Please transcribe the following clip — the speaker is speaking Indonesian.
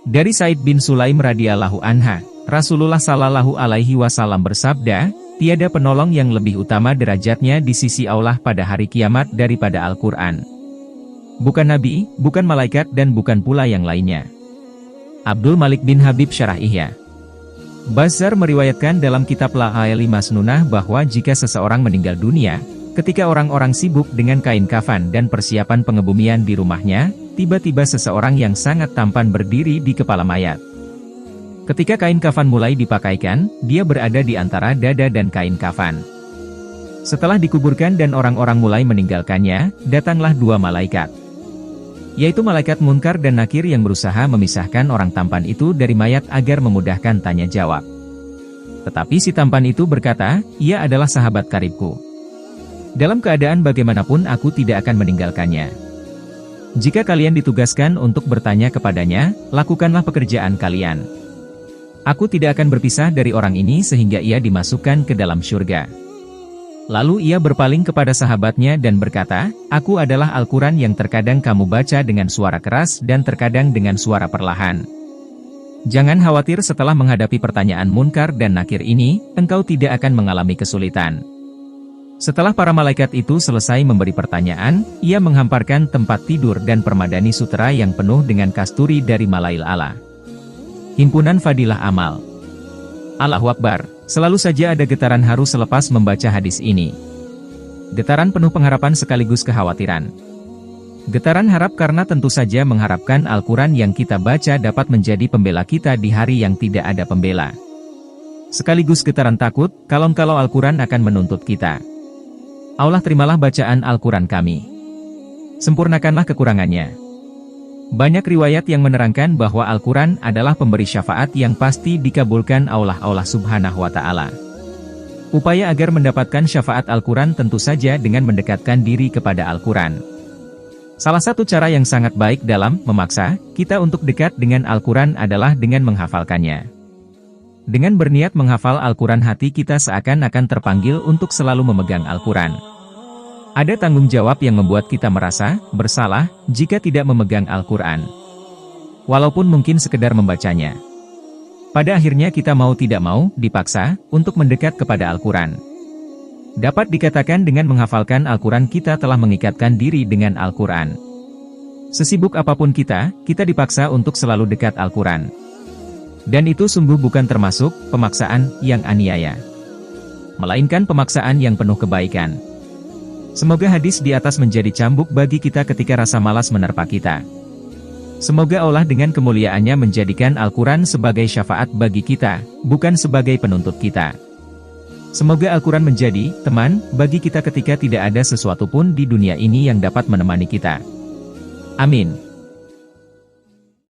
Dari Said bin Sulaim radhiyallahu anha, Rasulullah sallallahu alaihi wasallam bersabda, tiada penolong yang lebih utama derajatnya di sisi Allah pada hari kiamat daripada Al-Quran. Bukan nabi, bukan malaikat dan bukan pula yang lainnya. Abdul Malik bin Habib Syarah Ihya. Bazzar meriwayatkan dalam kitab La'aili Masnunah bahwa jika seseorang meninggal dunia, ketika orang-orang sibuk dengan kain kafan dan persiapan pengebumian di rumahnya, tiba-tiba seseorang yang sangat tampan berdiri di kepala mayat. Ketika kain kafan mulai dipakaikan, dia berada di antara dada dan kain kafan. Setelah dikuburkan dan orang-orang mulai meninggalkannya, datanglah dua malaikat, yaitu malaikat Munkar dan Nakir yang berusaha memisahkan orang tampan itu dari mayat agar memudahkan tanya jawab. Tetapi si tampan itu berkata, ia adalah sahabat karibku. Dalam keadaan bagaimanapun aku tidak akan meninggalkannya. Jika kalian ditugaskan untuk bertanya kepadanya, lakukanlah pekerjaan kalian. Aku tidak akan berpisah dari orang ini sehingga ia dimasukkan ke dalam syurga. Lalu ia berpaling kepada sahabatnya dan berkata, aku adalah Al-Quran yang terkadang kamu baca dengan suara keras dan terkadang dengan suara perlahan. Jangan khawatir, setelah menghadapi pertanyaan Munkar dan Nakir ini, engkau tidak akan mengalami kesulitan. Setelah para malaikat itu selesai memberi pertanyaan, ia menghamparkan tempat tidur dan permadani sutera yang penuh dengan kasturi dari Malail Ala. Himpunan Fadilah Amal. Allahu Akbar, selalu saja ada getaran haru selepas membaca hadis ini. Getaran penuh pengharapan sekaligus kekhawatiran. Getaran harap karena tentu saja mengharapkan Al-Quran yang kita baca dapat menjadi pembela kita di hari yang tidak ada pembela. Sekaligus getaran takut, kalau Al-Quran akan menuntut kita. Allah, terimalah bacaan Al-Quran kami. Sempurnakanlah kekurangannya. Banyak riwayat yang menerangkan bahwa Al-Quran adalah pemberi syafaat yang pasti dikabulkan Allah Subhanahu wa Ta'ala. Upaya agar mendapatkan syafaat Al-Quran tentu saja dengan mendekatkan diri kepada Al-Quran. Salah satu cara yang sangat baik dalam memaksa kita untuk dekat dengan Al-Quran adalah dengan menghafalkannya. Dengan berniat menghafal Al-Quran, hati kita seakan-akan terpanggil untuk selalu memegang Al-Quran. Ada tanggung jawab yang membuat kita merasa bersalah jika tidak memegang Al-Quran, walaupun mungkin sekedar membacanya. Pada akhirnya kita mau tidak mau dipaksa untuk mendekat kepada Al-Quran. Dapat dikatakan dengan menghafalkan Al-Quran kita telah mengikatkan diri dengan Al-Quran. Sesibuk apapun kita dipaksa untuk selalu dekat Al-Quran. Dan itu sungguh bukan termasuk pemaksaan yang aniaya, melainkan pemaksaan yang penuh kebaikan. Semoga hadis di atas menjadi cambuk bagi kita ketika rasa malas menerpa kita. Semoga Allah dengan kemuliaannya menjadikan Al-Quran sebagai syafaat bagi kita, bukan sebagai penuntut kita. Semoga Al-Quran menjadi teman bagi kita ketika tidak ada sesuatu pun di dunia ini yang dapat menemani kita. Amin.